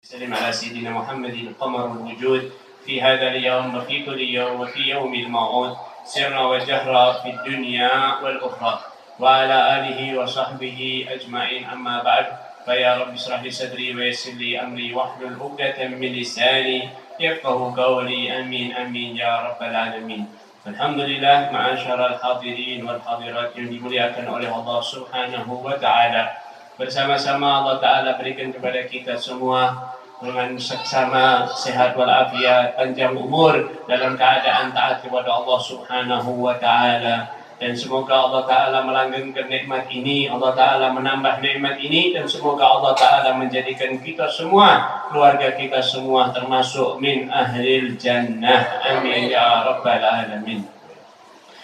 وسلم على سيدنا محمد قمر الوجود في هذا اليوم وفي كل يوم وفي يوم الموعود سرا وجهرا في الدنيا والأخرى وعلى آله وصحبه أجمعين. أما بعد، فيا رب اشرح لي صدري ويسر لي أمري واحلل عقدة من لساني يفقه قولي. آمين آمين يا رب العالمين. Alhamdulillah, ma'asyiral hadirin wal hadirat yang dimuliakan oleh Allah Subhanahu wa taala. Bersama-sama Allah taala berikan kepada kita semua dengan seksama sehat walafiat, panjang umur dalam keadaan taat kepada Allah Subhanahu wa taala. Dan semoga Allah taala melanggengkan nikmat ini, Allah taala menambah nikmat ini, dan semoga Allah taala menjadikan kita semua, keluarga kita semua termasuk min ahlil jannah. Amin ya rabbal alamin.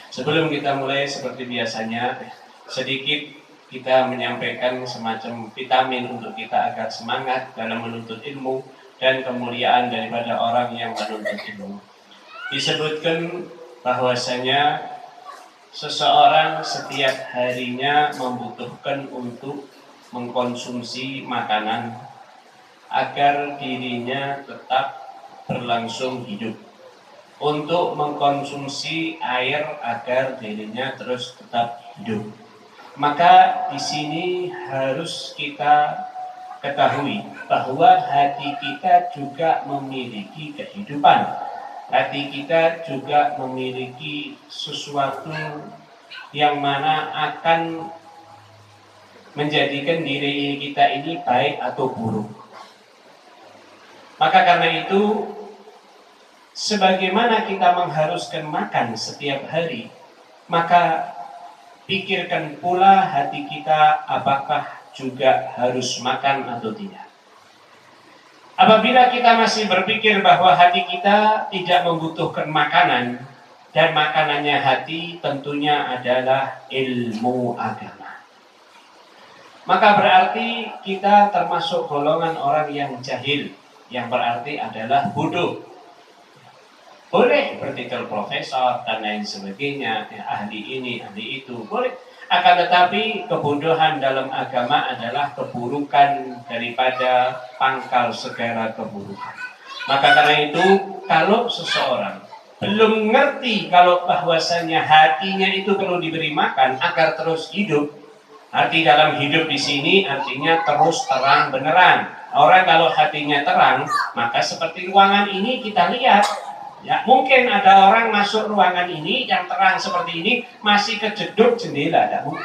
Sebelum kita mulai, seperti biasanya sedikit kita menyampaikan semacam vitamin untuk kita agar semangat dalam menuntut ilmu dan kemuliaan daripada orang yang menuntut ilmu. Disebutkan bahwasanya seseorang setiap harinya membutuhkan untuk mengkonsumsi makanan agar dirinya tetap berlangsung hidup, untuk mengkonsumsi air agar dirinya terus tetap hidup. Maka di sini harus kita ketahui bahwa hati kita juga memiliki kehidupan. Hati kita juga memiliki sesuatu yang mana akan menjadikan diri kita ini baik atau buruk. Maka karena itu, sebagaimana kita mengharuskan makan setiap hari, maka pikirkan pula hati kita apakah juga harus makan atau tidak. Apabila kita masih berpikir bahwa hati kita tidak membutuhkan makanan, dan makanannya hati tentunya adalah ilmu agama, maka berarti kita termasuk golongan orang yang jahil, yang berarti adalah bodoh. Boleh bertitel profesor dan lain sebagainya, ahli ini, ahli itu, boleh. Akan tetapi kebodohan dalam agama adalah keburukan daripada pangkal segala keburukan. Maka karena itu, kalau seseorang belum ngerti kalau bahwasanya hatinya itu perlu diberi makan agar terus hidup, arti dalam hidup di sini artinya terus terang benerang. Orang kalau hatinya terang, maka seperti ruangan ini kita lihat. Ya, mungkin ada orang masuk ruangan ini yang terang seperti ini masih kejeduk jendela, tidak mungkin.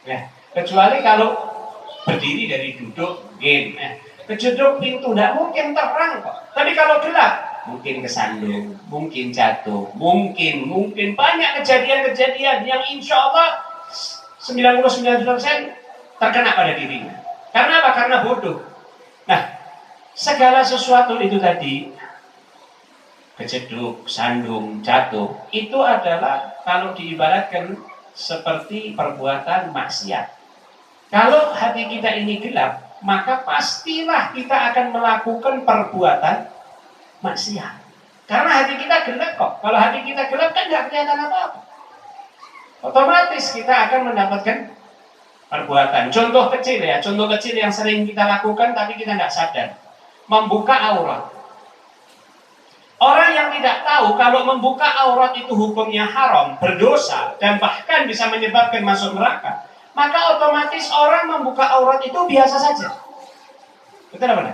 Ya, kecuali kalau berdiri dari duduk, mungkin. Kejeduk pintu, tidak mungkin terang kok. Tapi kalau gelap, mungkin kesandung, mungkin jatuh, mungkin banyak kejadian-kejadian yang insya Allah 99% terkena pada dirinya. Karena apa? Karena bodoh. Nah, segala sesuatu itu tadi, kejeduk, sandung, jatuh, itu adalah kalau diibaratkan seperti perbuatan maksiat. Kalau hati kita ini gelap, maka pastilah kita akan melakukan perbuatan maksiat. Karena hati kita gelap kok. Kalau hati kita gelap kan nggak kelihatan apa-apa. Otomatis kita akan mendapatkan perbuatan. Contoh kecil yang sering kita lakukan tapi kita nggak sadar. Membuka aurat. Orang yang tidak tahu kalau membuka aurat itu hukumnya haram, berdosa, dan bahkan bisa menyebabkan masuk neraka, maka otomatis orang membuka aurat itu biasa saja. Betul apa?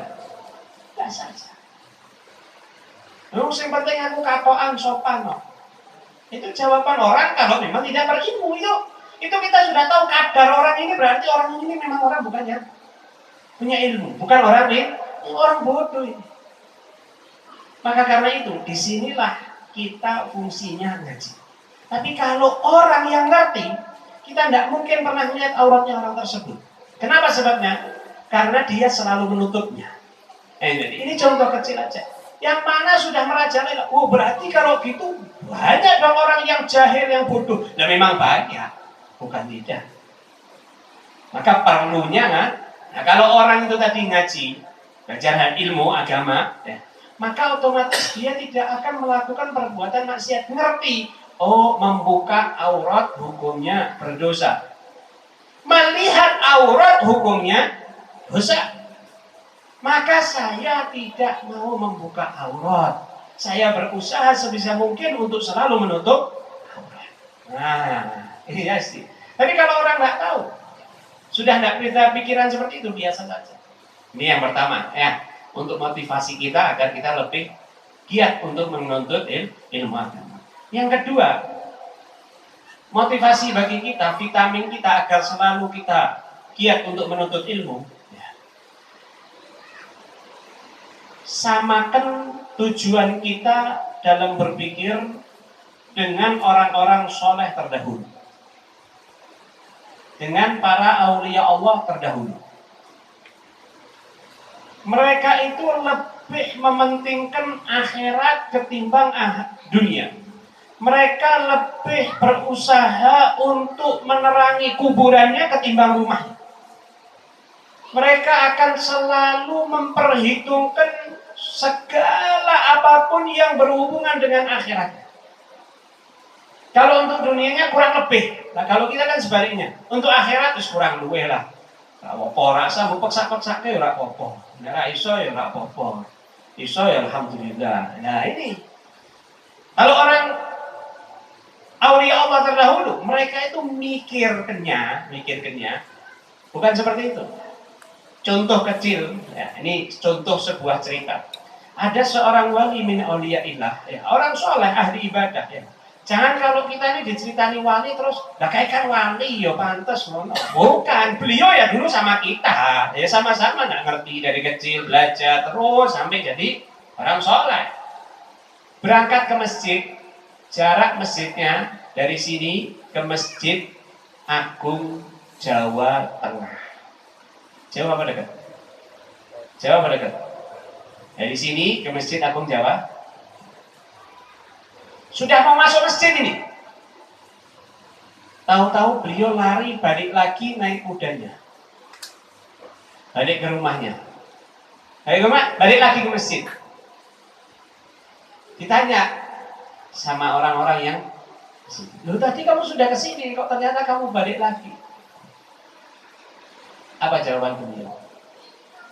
Biasa saja. Yang penting aku katoan sopan. No. Itu jawaban orang kalau memang tidak berilmu. Itu kita sudah tahu kadar orang ini, berarti orang ini memang orang bukan yang punya ilmu, bukan orang ini, orang bodoh ini. Maka karena itu, disinilah kita fungsinya ngaji. Tapi kalau orang yang ngerti, kita tidak mungkin pernah melihat auratnya orang tersebut. Kenapa sebabnya? Karena dia selalu menutupnya. Jadi ini contoh kecil aja. Yang mana sudah merajalela. Oh, berarti kalau gitu banyak dong orang yang jahil, yang bodoh. Nah memang banyak, bukan tidak. Maka perlunya kan, nah, kalau orang itu tadi ngaji, belajar ilmu agama, ya, maka otomatis dia tidak akan melakukan perbuatan maksiat. Ngerti, oh membuka aurat hukumnya berdosa. Melihat aurat hukumnya dosa. Maka saya tidak mau membuka aurat. Saya berusaha sebisa mungkin untuk selalu menutup aurat. Nah, iya sih. Tapi kalau orang nggak tahu, sudah nggak punya pikiran seperti itu, biasa saja. Ini yang pertama, ya, untuk motivasi kita agar kita lebih giat untuk menuntut ilmu agama. Yang kedua, motivasi bagi kita, vitamin kita agar selalu kita giat untuk menuntut ilmu. Ya. Samakan tujuan kita dalam berpikir dengan orang-orang soleh terdahulu, dengan para aulia Allah terdahulu. Mereka itu lebih mementingkan akhirat ketimbang dunia. Mereka lebih berusaha untuk menerangi kuburannya ketimbang rumahnya. Mereka akan selalu memperhitungkan segala apapun yang berhubungan dengan akhiratnya. Kalau untuk dunianya kurang lebih. Nah, kalau kita kan sebaliknya. Untuk akhirat itu kurang lebih lah. Apa rasa mbok paksa-paksake ya ora apa-apa. Nek iso ya ora apa-apa. Iso ya alhamdulillah. Nah, ini. Kalau orang aulia Allah terdahulu, mereka itu mikirnya, bukan seperti itu. Contoh kecil, ya, ini contoh sebuah cerita. Ada seorang wali min auliyaillah, ya, orang soleh ahli ibadah. Ya. Jangan kalau kita ini diceritani wali terus, lah kayak kan wali, ya pantas. Bukan, beliau ya dulu sama kita, ya sama-sama nggak ngerti dari kecil belajar terus sampai jadi orang soleh. Berangkat ke masjid, jarak masjidnya dari sini ke Masjid Agung Jawa Tengah. Jauh apa dekat? Jauh apa dekat? Dari sini ke Masjid Agung Jawa. Sudah mau masuk masjid ini. Tahu-tahu beliau lari balik lagi naik kudanya. Balik ke rumahnya. Balik lagi ke masjid. Ditanya sama orang-orang yang, loh tadi kamu sudah ke sini, kok ternyata kamu balik lagi? Apa jawaban beliau?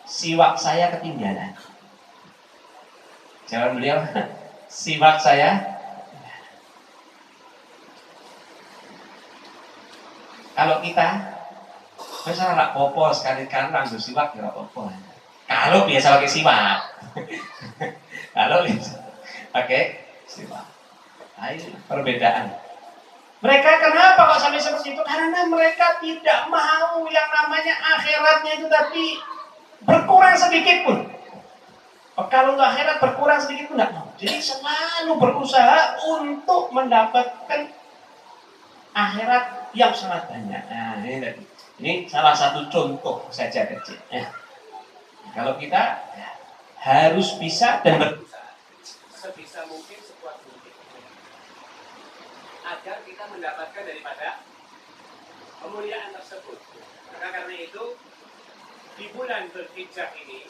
Siwak saya ketinggalan. Jawaban beliau, siwak saya. Kalau kita, misalnya rak popo sekali-kali langsung siwak ya popo. Kalau biasa pakai siwak, kalau biasa pakai siwak. Nah, ini perbedaan. Mereka kenapa kok sampai seperti itu? Karena mereka tidak mau yang namanya akhiratnya itu tapi berkurang sedikit pun. Kalau untuk akhirat berkurang sedikit pun tidak mau. Jadi selalu berusaha untuk mendapatkan akhirat yang sangat banyak. Nah, ini salah satu contoh saja kecil. Ya. Kalau kita harus bisa dan berusaha sebisa mungkin sekuat mungkin agar kita mendapatkan daripada kemuliaan tersebut. Maka karena itu di bulan Dzulhijjah ini,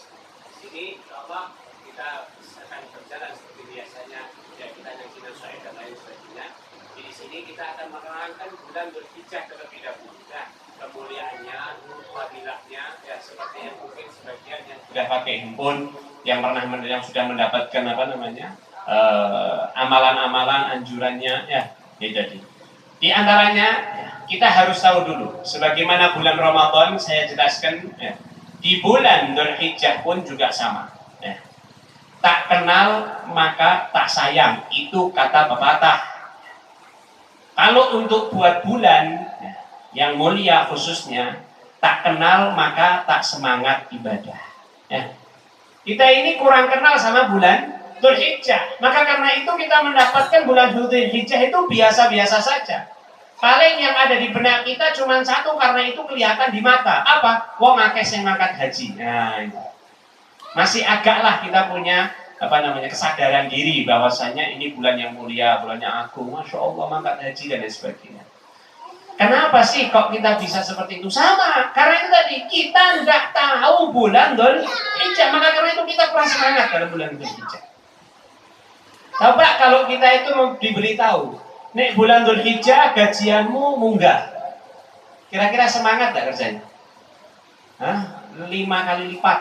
sini insyaallah kita akan berjalan seperti biasanya. Ya, kita ngaji nasihat dan lain sebagainya. Di sini kita akan menerangkan bulan Dzulhijjah terlebih dahulu. Nah, kemuliaannya, fadilahnya, ya seperti yang mungkin sebagian yang sudah pakai handphone, yang sudah mendapatkan amalan-amalan anjurannya, ya. Jadi di antaranya kita harus tahu dulu, sebagaimana bulan Ramadan saya jelaskan, ya, di bulan Dzulhijjah pun juga sama. Ya. Tak kenal maka tak sayang, itu kata pepatah. Kalau untuk buat bulan yang mulia khususnya, tak kenal maka tak semangat ibadah. Ya. Kita ini kurang kenal sama bulan Dzulhijjah, maka karena itu kita mendapatkan bulan Dzulhijjah itu biasa-biasa saja. Paling yang ada di benak kita cuma satu, karena itu kelihatan di mata. Apa? Wong akeh sing mangkat haji. Nah, itu. Masih agaklah kita punya kesadaran diri bahwasanya ini bulan yang mulia, bulan yang agung. Masya Allah mangkat haji dan lain sebagainya. Kenapa sih kok kita bisa seperti itu? Sama, karena itu tadi kita tidak tahu bulan Dzulhijjah, maka karena itu kita kurang semangat dalam bulan Dzulhijjah. Coba kalau kita itu diberitahu, nek bulan Dzulhijjah gajianmu munggah, kira-kira semangat gak kerjanya? 5 kali lipat.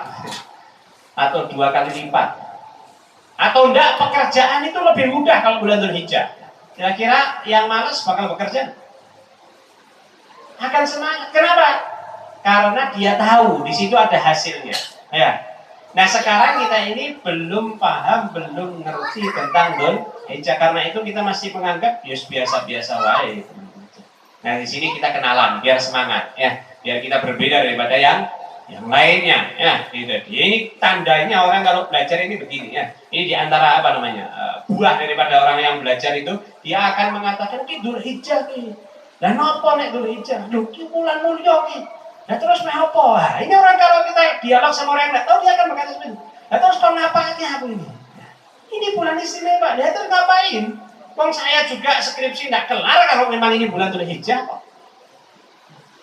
atau 2 kali lipat. Atau enggak, pekerjaan itu lebih mudah kalau bulan Dzulhijjah. Kira-kira yang malas bakal bekerja? Akan semangat. Kenapa? Karena dia tahu di situ ada hasilnya. Ya. Nah sekarang kita ini belum paham, belum ngerti tentang Dzulhijjah. Karena itu kita masih menganggap biasa-biasa wae. Nah di sini kita kenalan biar semangat, ya, biar kita berbeda daripada yang lainnya, ya. Gitu. Ini tandanya orang kalau belajar ini begini, ya. Ini diantara apa namanya buah daripada orang yang belajar itu, dia akan mengatakan ki Dzulhijjah ki. Dan apa nek Dzulhijjah? Lho ki bulan mulya ki. Nah terus meh apa? Nah, ini orang kalau kita dialog sama orang yang nggak tahu dia akan berkata seperti itu. Nah terus kau ngapain aku ini? Ini bulan istimewa. Dia terus ngapain? Wong saya juga skripsi nggak kelar kalau memang ini bulan Dzulhijjah kok.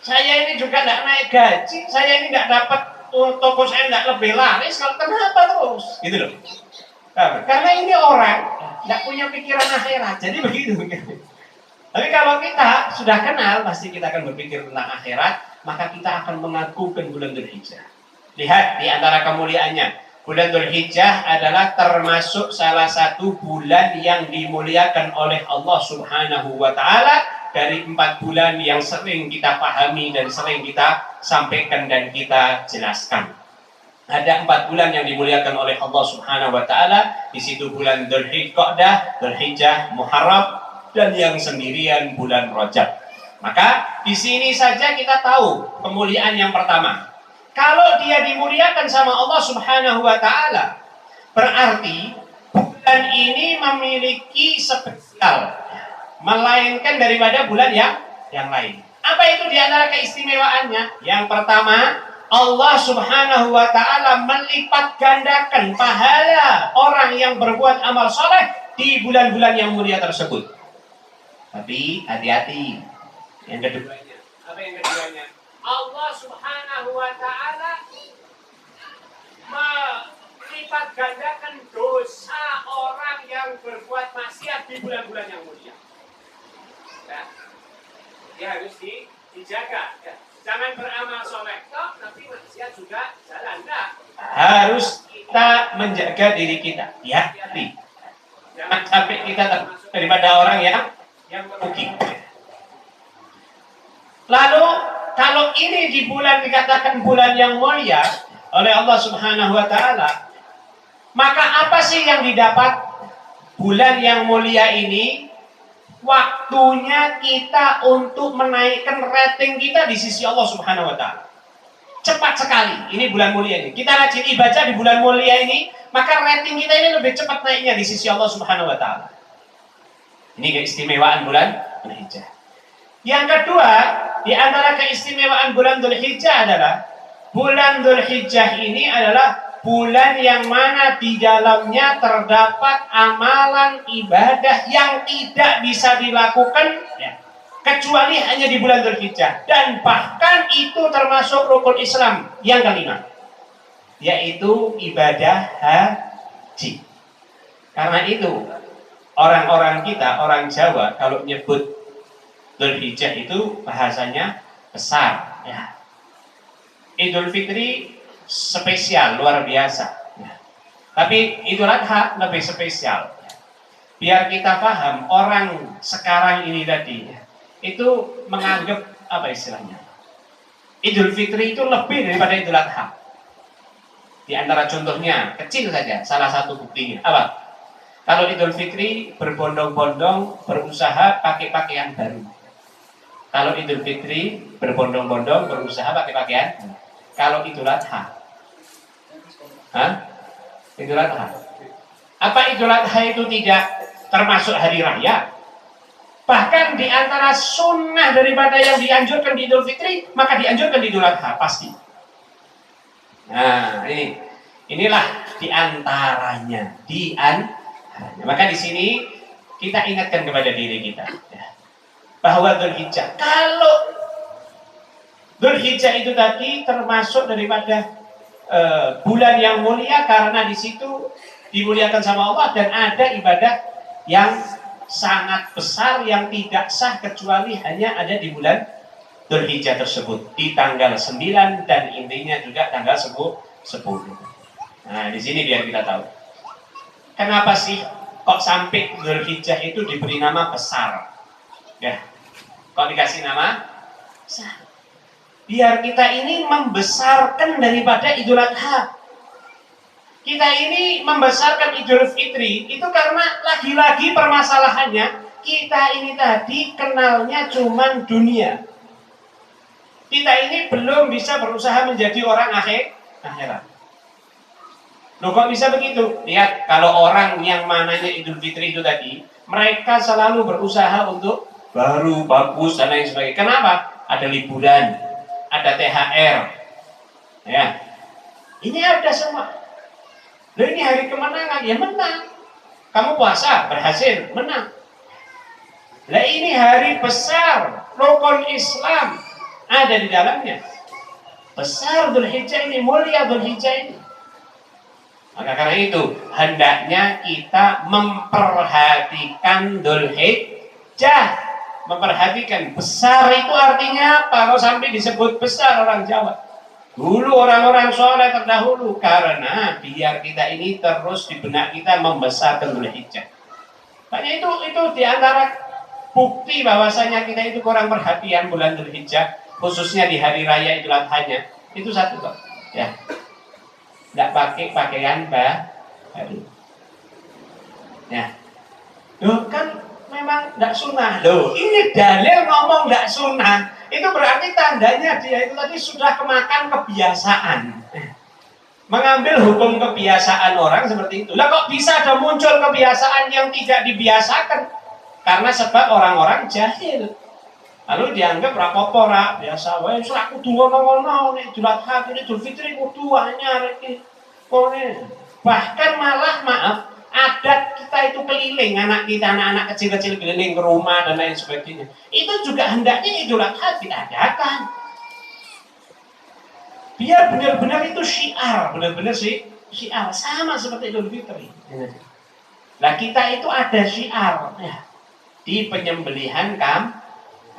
Saya ini juga nggak naik gaji. Saya ini nggak dapat, toko saya nggak lebih laris. Kalau kenapa terus? Gitu loh. Karena ini orang nggak punya pikiran akhirat. Jadi begitu. Tapi kalau kita sudah kenal, pasti kita akan berpikir tentang akhirat, maka kita akan mengagungkan bulan Dzulhijjah. Lihat di antara kemuliaannya, bulan Dzulhijjah adalah termasuk salah satu bulan yang dimuliakan oleh Allah Subhanahu wa taala dari 4 bulan yang sering kita pahami dan sering kita sampaikan dan kita jelaskan. Ada 4 bulan yang dimuliakan oleh Allah Subhanahu wa taala, di situ bulan Dzulhijjah, Dzulhijjah, Muharram, dan yang sendirian bulan Rajab. Maka di sini saja kita tahu kemuliaan yang pertama. Kalau dia dimuliakan sama Allah Subhanahu wa taala, berarti bulan ini memiliki spesial, melainkan daripada bulan yang lain. Apa itu di antara keistimewaannya? Yang pertama, Allah Subhanahu wa taala melipat gandakan pahala orang yang berbuat amal soleh di bulan-bulan yang mulia tersebut. Tapi hati-hati. Yang keduanya. Apa yang keduanya? Allah Subhanahu wa taala melipat gandakan dosa orang yang berbuat maksiat di bulan-bulan yang mulia. Ya. Dia harus dijaga, ya. Jangan beramal soleh toh, tapi maksiat juga jalan, enggak? Harus kita menjaga diri kita. Ya, hati. Jangan sampai kita termasuk daripada orang yang merugi. Lalu kalau ini di bulan dikatakan bulan yang mulia oleh Allah Subhanahu wa taala, maka apa sih yang didapat bulan yang mulia ini? Waktunya kita untuk menaikkan rating kita di sisi Allah Subhanahu wa taala. Cepat sekali. Ini bulan mulia ini. Kita rajin ibadah di bulan mulia ini, maka rating kita ini lebih cepat naiknya di sisi Allah Subhanahu wa taala. Ini keistimewaan bulan Dzulhijjah. Yang kedua, di antara keistimewaan bulan Dzulhijjah adalah bulan Dzulhijjah ini adalah bulan yang mana di dalamnya terdapat amalan ibadah yang tidak bisa dilakukan kecuali hanya di bulan Dzulhijjah, dan bahkan itu termasuk rukun Islam yang kelima, yaitu ibadah haji. Karena itu orang-orang kita, orang Jawa, kalau nyebut Dzulhijjah itu bahasanya besar, ya. Idul Fitri spesial, luar biasa, ya. Tapi Idul Adha lebih spesial. Biar kita paham, orang sekarang ini tadi itu menganggap apa istilahnya? Idul Fitri itu lebih daripada Idul Adha. Di antara contohnya kecil saja, salah satu buktinya apa? Kalau Idul Fitri berbondong-bondong berusaha pakai pakaian baru. Kalau Idul Fitri berbondong-bondong berusaha pakai pakaian. Kalau Idul Adha, Idul Adha. Apa Idul Adha itu tidak termasuk hari raya? Bahkan di antara sunnah daripada yang dianjurkan di Idul Fitri, maka dianjurkan di Idul Adha pasti. Nah, inilah di antaranya. Maka di sini kita ingatkan kepada diri kita, ya, bahwa Dzulhijjah, kalau Dzulhijjah itu tadi termasuk daripada bulan yang mulia karena di situ dimuliakan sama Allah dan ada ibadah yang sangat besar yang tidak sah kecuali hanya ada di bulan Dzulhijjah tersebut, di tanggal 9 dan intinya juga tanggal 10. Nah, di sini biar kita tahu. Kenapa sih kok sampai Dzulhijjah itu diberi nama besar? Ya, kok dikasih nama besar? Biar kita ini membesarkan daripada Idul Adha. Kita ini membesarkan Idul Fitri itu karena lagi-lagi permasalahannya kita ini tadi kenalnya cuman dunia. Kita ini belum bisa berusaha menjadi orang akhirat. Loh kok bisa begitu? Lihat, kalau orang yang mananya Idul Fitri itu tadi, mereka selalu berusaha untuk baru, bagus, dan lain sebagainya. Kenapa? Ada liburan, ada THR. Ya. Ini ada semua. Loh ini hari kemenangan, ya menang. Kamu puasa, berhasil, menang. Lah ini hari besar, rukun Islam ada di dalamnya. Besar Dzulhijjah ini, mulia Dzulhijjah ini. Maka karena itu hendaknya kita memperhatikan Dzulhijjah. Memperhatikan besar itu artinya apa? Kalau sampai disebut besar orang Jawa. Dulu orang-orang soleh terdahulu karena biar kita ini terus di benak kita membesarkan Dzulhijjah. Makanya itu diantara bukti bahwasanya kita itu kurang perhatian bulan Dzulhijjah, khususnya di hari raya Idul Adha-nya. Itu satu kok. Ya. Enggak pakai pakaian baru. Ya. Loh kan memang enggak sunnah. Loh, ini dalil ngomong enggak sunnah. Itu berarti tandanya dia itu tadi sudah kemakan kebiasaan. Mengambil hukum kebiasaan orang seperti itu. Lah kok bisa ada muncul kebiasaan yang tidak dibiasakan? Karena sebab orang-orang jahil. Lalu dianggap rapopo rak biasa wae ora kudu ngono-ngono nek Idul Adha iki Idul Fitri kudu anyar iki. Bahkan malah maaf, adat kita itu keliling anak kita, anak-anak kecil-kecil keliling ke rumah dan lain sebagainya. Itu juga hendaknya Idul Adha diadakan. Biar benar-benar itu syiar, benar-benar syiar sama seperti Idul Fitri. Nah, kita itu ada syiar ya, di penyembelihan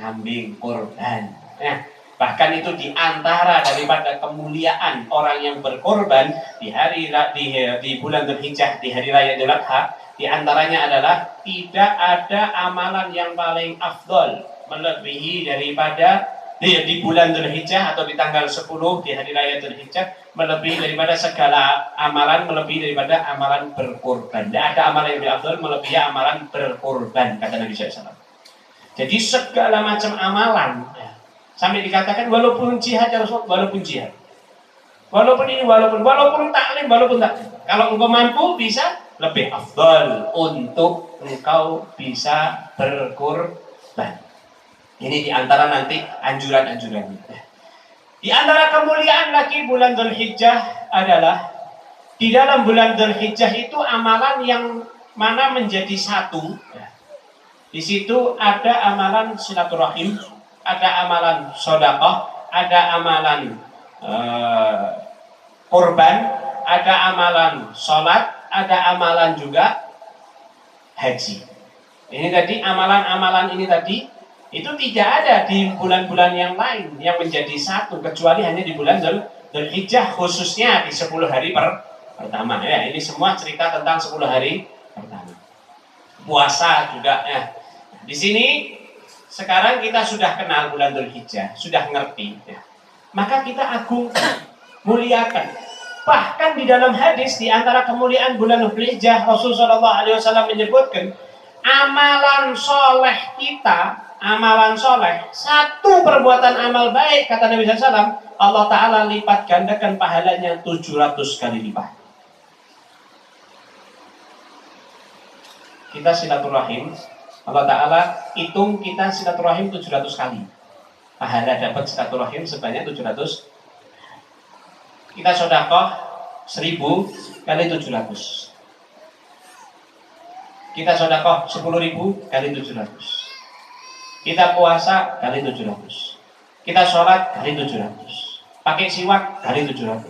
kambing kurban. Nah, bahkan itu diantara daripada kemuliaan orang yang berkorban di bulan Dzulhijjah, di hari raya Idul Adha, diantaranya adalah tidak ada amalan yang paling afdol melebihi daripada di bulan Dzulhijjah atau di tanggal 10 di hari raya Dzulhijjah melebihi daripada segala amalan, melebihi daripada amalan berkorban. Tidak ada amalan yang lebih afdol melebihi amalan berkorban, kata Nabi SAW. Jadi segala macam amalan ya, sampai dikatakan walaupun jihad ya Rasul, walaupun jihad, walaupun ini, walaupun taklim, walaupun taklim, kalau engkau mampu bisa lebih afdal untuk engkau bisa berkorban. Ini diantara nanti anjuran-anjurannya. Di antara kemuliaan lagi bulan Dzulhijjah adalah di dalam bulan Dzulhijjah itu amalan yang mana menjadi satu. Di situ ada amalan silaturahim, ada amalan sedekah, ada amalan kurban, ada amalan sholat, ada amalan juga haji. Ini tadi amalan-amalan ini tadi itu tidak ada di bulan-bulan yang lain yang menjadi satu kecuali hanya di bulan Dzulhijjah, khususnya di 10 hari pertama. Ya, ini semua cerita tentang 10 hari pertama. Puasa juga ya. Di sini sekarang kita sudah kenal bulan Dzulhijjah, sudah ngerti ya. Maka kita agungkan, muliakan. Bahkan di dalam hadis di antara kemuliaan bulan Dzulhijjah Rasulullah SAW menyebutkan amalan soleh kita, amalan soleh, satu perbuatan amal baik kata Nabi SAW, Allah Ta'ala lipat gandakan pahalanya 700 kali lipat. Kita silaturahim, Allah Ta'ala hitung kita silaturahim 700 kali. Pahala dapat silaturahim sebanyak 700. Kita sedekah 1000 kali 700. Kita sedekah 10.000 kali 700. Kita puasa kali 700. Kita sholat kali 700. Pakai siwak kali 700.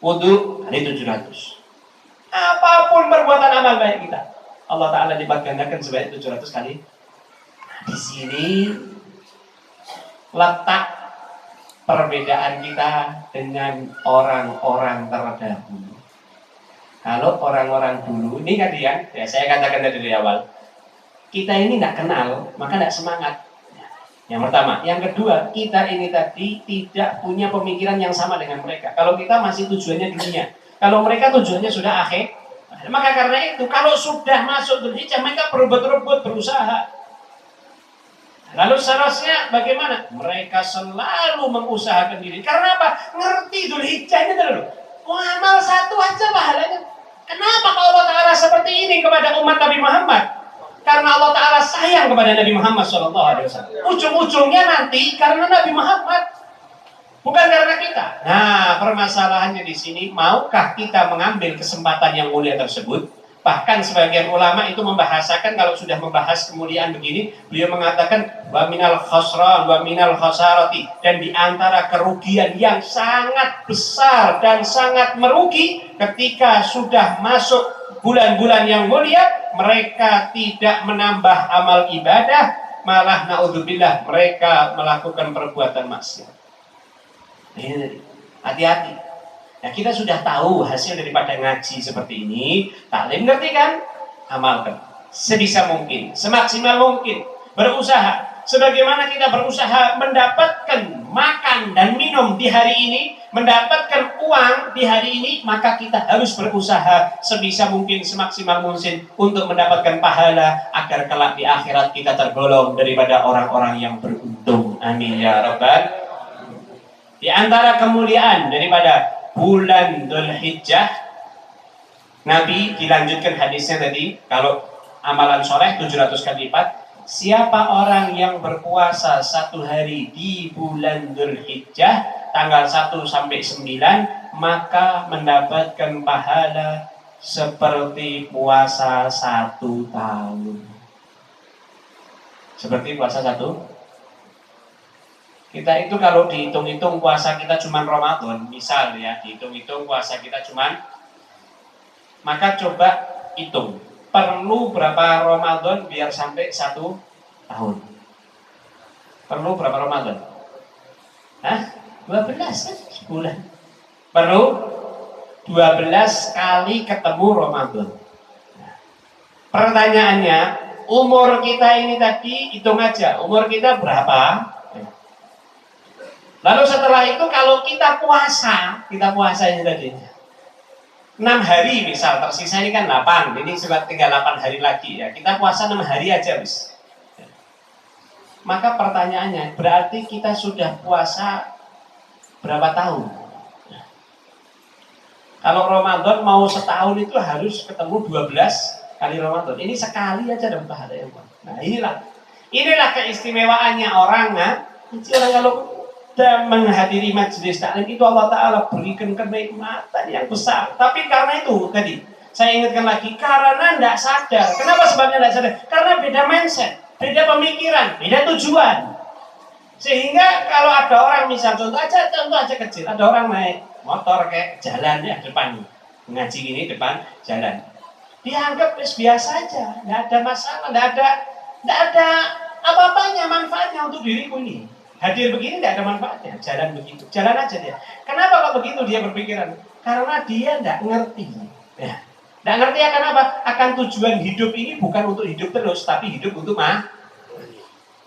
Wudu kali 700. Apapun perbuatan amal baik kita, Allah Ta'ala lipat gandakan sebanyak 700 kali. Nah, di sini letak perbedaan kita dengan orang-orang terdahulu. Kalau orang-orang dulu, ini kan ya saya katakan dari awal, kita ini nggak kenal, maka nggak semangat. Yang pertama, yang kedua, kita ini tadi tidak punya pemikiran yang sama dengan mereka. Kalau kita masih tujuannya dunia, kalau mereka tujuannya sudah akhir, maka karena itu kalau sudah masuk Dzulhijjah mereka berebut-rebut berusaha. Lalu seharusnya bagaimana? Mereka selalu mengusahakan diri. Karena apa? Ngerti Dzulhijjah ini dulu. Amal satu aja pahalanya. Kenapa kalau Allah Ta'ala seperti ini kepada umat Nabi Muhammad? Karena Allah Ta'ala sayang kepada Nabi Muhammad SAW. Ujung-ujungnya nanti karena Nabi Muhammad, bukan karena kita. Nah, permasalahannya di sini, maukah kita mengambil kesempatan yang mulia tersebut? Bahkan sebagian ulama itu membahasakan, kalau sudah membahas kemuliaan begini, beliau mengatakan wa minal khasran wa minal khasarati, dan di antara kerugian yang sangat besar dan sangat merugi ketika sudah masuk bulan-bulan yang mulia, mereka tidak menambah amal ibadah, malah naudzubillah mereka melakukan perbuatan maksiat. Hati-hati. Nah, kita sudah tahu hasil daripada ngaji seperti ini. Taklim ngerti kan? Amalkan sebisa mungkin, semaksimal mungkin, berusaha. Sebagaimana kita berusaha mendapatkan makan dan minum di hari ini, mendapatkan uang di hari ini, maka kita harus berusaha sebisa mungkin, semaksimal mungkin untuk mendapatkan pahala agar kelak di akhirat kita tergolong daripada orang-orang yang beruntung. Amin ya rabbal. Di antara kemuliaan daripada bulan Dzulhijjah, Nabi dilanjutkan hadisnya tadi, kalau amalan soleh 700 kali lipat. Siapa orang yang berpuasa 1 hari di bulan Dzulhijjah tanggal 1 sampai 9, maka mendapatkan pahala seperti puasa 1 tahun. Seperti puasa 1. Kita itu kalau dihitung-hitung puasa kita cuma Ramadan, misal ya, dihitung-hitung puasa kita cuma, maka coba hitung, perlu berapa Ramadan biar sampai 1 tahun? Perlu berapa Ramadan? 12 kan sebulan. Perlu 12 kali ketemu Ramadan. Pertanyaannya, umur kita ini tadi hitung aja, umur kita berapa? Lalu setelah itu kalau kita puasa ini tadi 6 hari misal, tersisa ini kan 8, ini sudah tinggal 8 hari lagi ya, kita puasa 6 hari aja bis. Maka pertanyaannya, berarti kita sudah puasa berapa tahun? Kalau Ramadan mau setahun itu harus ketemu 12 kali Ramadan, ini sekali aja dapat pahala yang banyak. Nah inilah keistimewaannya orang, orang kalau dan menghadiri majelis taklim itu Allah Ta'ala berikan kenikmatan yang besar. Tapi karena itu tadi saya ingatkan lagi, karena tidak sadar. Kenapa sebabnya tidak sadar? Karena beda mindset, beda pemikiran, beda tujuan. Sehingga kalau ada orang, misal contoh aja kecil, ada orang naik motor kayak jalan ya depan ngaji ini depan jalan, dianggap biasa aja, tidak ada masalah, tidak ada apa-apanya, manfaatnya untuk diriku ini. Hadir begini tidak ada manfaatnya, jalan begitu, jalan aja dia. Kenapa kalau begitu dia berpikiran? Karena dia tidak ngerti. Ya. Tidak ngerti akan apa? Akan tujuan hidup ini bukan untuk hidup terus, tapi hidup untuk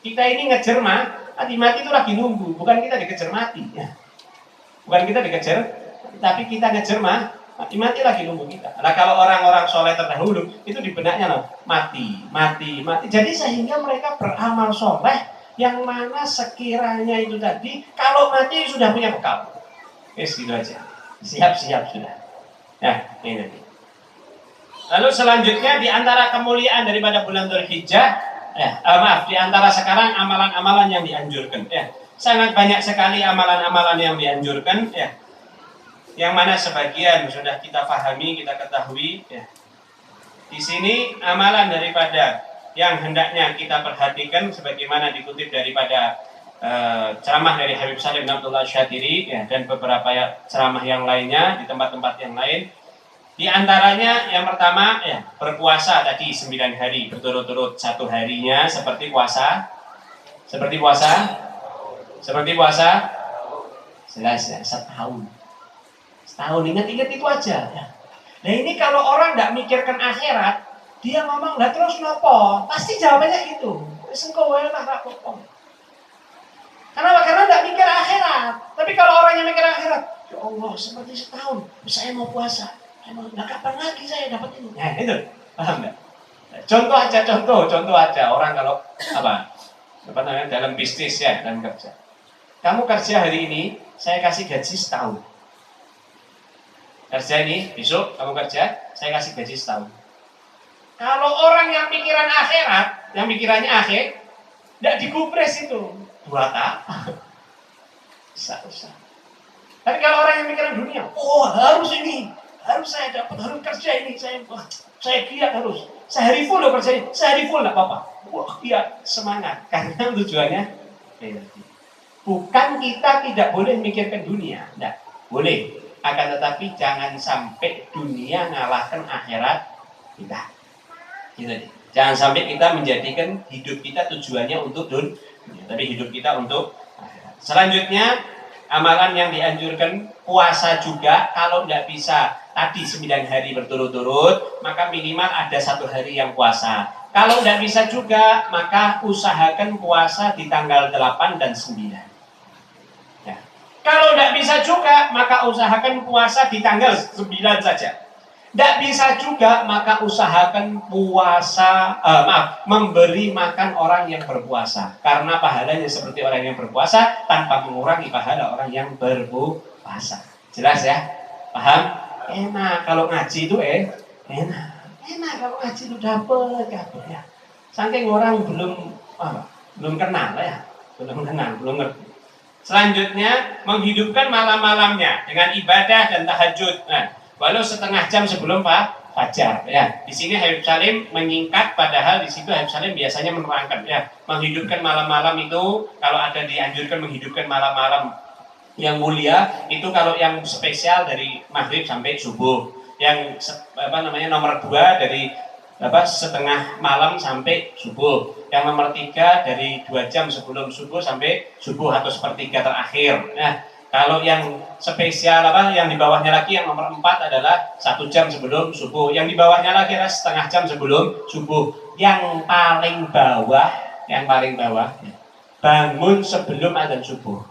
kita ini ngejar mati itu lagi nunggu, bukan kita dikejar mati. Ya. Bukan kita dikejar, tapi kita ngejar mati lagi nunggu kita. Nah kalau orang-orang soleh terdahulu itu di benaknya mati. Jadi sehingga mereka beramal soleh yang mana sekiranya itu tadi kalau mati sudah punya bekal. Gitu aja. Siap sudah. Nah, ini nanti. Lalu selanjutnya di antara kemuliaan daripada bulan Dzulhijjah, di antara sekarang amalan-amalan yang dianjurkan, ya. Sangat banyak sekali amalan-amalan yang dianjurkan, ya. Yang mana sebagian sudah kita pahami, kita ketahui, ya. Di sini amalan daripada yang hendaknya kita perhatikan sebagaimana dikutip daripada ceramah dari Habib Salim bin Abdullah Syatiri, ya, dan beberapa ceramah yang lainnya di tempat-tempat yang lain. Di antaranya yang pertama, ya, berpuasa tadi 9 hari berturut-turut, 1 harinya seperti puasa jelas ya, setahun ingat itu aja ya. Nah ini kalau orang tidak mikirkan akhirat, dia ngomong, lah terus nopo? Pasti jawabannya gitu. Wis engko wae lah apa-apa. Kenapa? Karena tidak mikir akhirat. Tapi kalau orang yang mikir akhirat, ya Allah, seperti setahun saya mau puasa. Nah, kapan lagi saya dapat itu? Nah itu, paham nggak? Contoh aja orang kalau apa namanya dalam bisnis ya, dalam kerja. Kamu kerja hari ini, saya kasih gaji setahun. Kerja ini, besok kamu kerja, saya kasih gaji setahun. Kalau orang yang pikiran akhirat, yang pikirannya akhir, tidak digubres itu 2 tahun. Usah. Tapi kalau orang yang pikiran dunia, harus ini, harus saya dapat, harus kerja ini, saya giat harus. Sehari full loh kerja ini, sehari full nggak apa-apa. Giat, semangat, karena tujuannya bukan kita tidak boleh memikirkan dunia, tidak boleh. Akan tetapi jangan sampai dunia ngalahkan akhirat kita. Gitu. Jangan sampai kita menjadikan hidup kita tujuannya untuk dunia, tapi hidup kita untuk akhirat. Selanjutnya, amalan yang dianjurkan puasa juga. Kalau tidak bisa tadi 9 hari berturut-turut, maka minimal ada 1 hari yang puasa. Kalau tidak bisa juga, maka usahakan puasa di tanggal 8 dan 9. Ya. Kalau tidak bisa juga, maka usahakan puasa di tanggal 9 saja. Tidak bisa juga, maka usahakan memberi makan orang yang berpuasa. Karena pahalanya seperti orang yang berpuasa, tanpa mengurangi pahala orang yang berpuasa. Jelas ya? Paham? Enak kalau ngaji itu enak. Enak kalau ngaji itu dapat ya. Saking orang belum kenal ya. Belum ngerti. Selanjutnya, menghidupkan malam-malamnya dengan ibadah dan tahajud. Nah, walau setengah jam sebelum fajar ya. Di sini Habib Salim menyingkat, padahal di situ Habib Salim biasanya menerangkan ya. Menghidupkan malam-malam itu, kalau ada dianjurkan menghidupkan malam-malam yang mulia, itu kalau yang spesial dari maghrib sampai subuh. Yang nomor 2 dari setengah malam sampai subuh. Yang nomor 3 dari 2 jam sebelum subuh sampai subuh atau sepertiga terakhir. Nah, kalau yang spesial yang di bawahnya lagi, yang nomor 4 adalah 1 jam sebelum subuh. Yang di bawahnya lagi adalah setengah jam sebelum subuh. Yang paling bawah bangun sebelum azan subuh.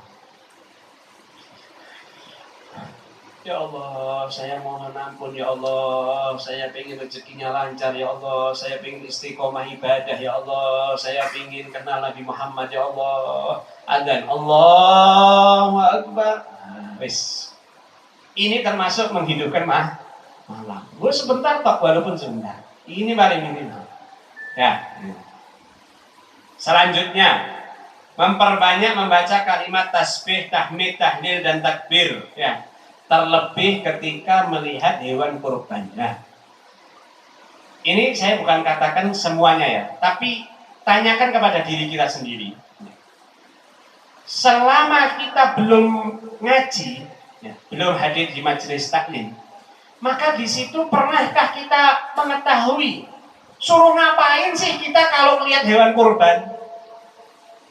Ya Allah, saya mohon ampun ya Allah, saya pengen rezekinya lancar ya Allah, saya pengen istiqomah ibadah ya Allah, saya pengen kenal Nabi Muhammad ya Allah. Adzan, Allahu Akbar. Wis. Ini termasuk menghidupkan malam. Gue sebentar tok, walaupun sebentar. Ini paling minimal. Ya. Selanjutnya, memperbanyak membaca kalimat tasbih, tahmid, tahlil dan takbir. Ya. Terlebih ketika melihat hewan kurban. Nah, ini saya bukan katakan semuanya ya, tapi tanyakan kepada diri kita sendiri. Selama kita belum ngaji, belum hadir di majelis taklim, maka di situ pernahkah kita mengetahui suruh ngapain sih kita kalau melihat hewan kurban?